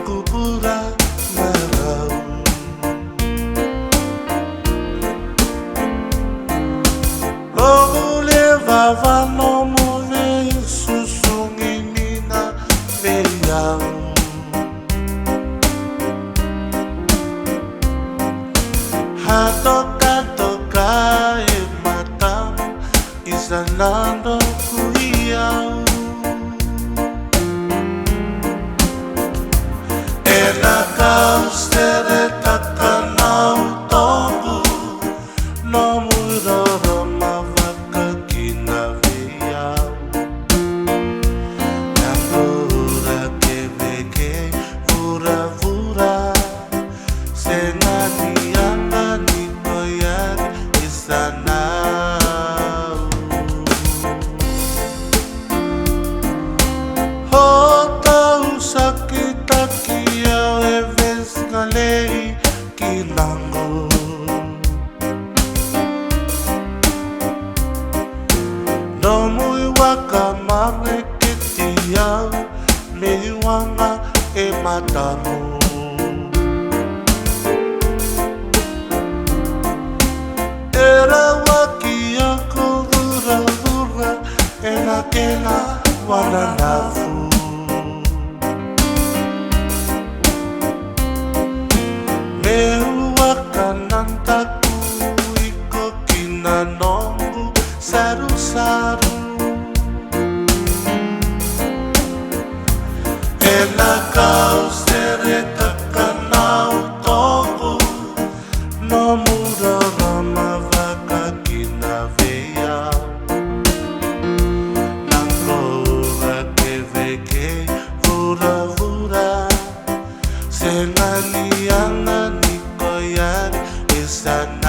kupura marau. Lomule vava lomule susunginina meyau. Hatoka e matamu isanando kuiau. Ela kaustere takanau tongu no muroro mavaka kinaviau. Nangura keveke vura vura senani angani koyak isanau. Hota usakita kia eves galei kilango. No muy waka mareketia me wanga e matamu. Era wakia ko dura dura ena kena wananafu. Meu akanantaku iko kinanongu saru saru. Ela kaustere takanau tongu no muroro mavaka kinaviau. Nangora keveke vura vura senani angani koyak isanau.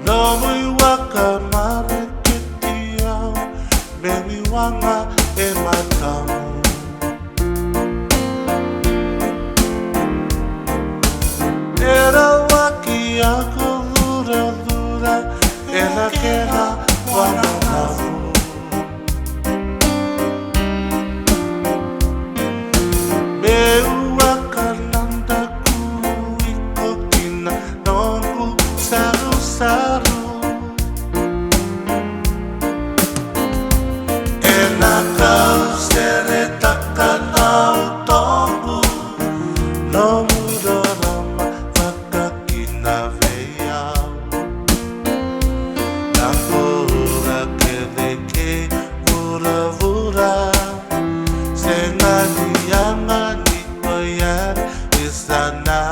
No muy waka mareketia baby wanga e matamu. Era wakia ko dura dura ena kena wananafu. Meu akanantaku iko kinanongu saru saru. Ena kaustere takanau tongu no muroro mavaka kinaviau. Nangura keveke vura vura senani angani koyak isanau.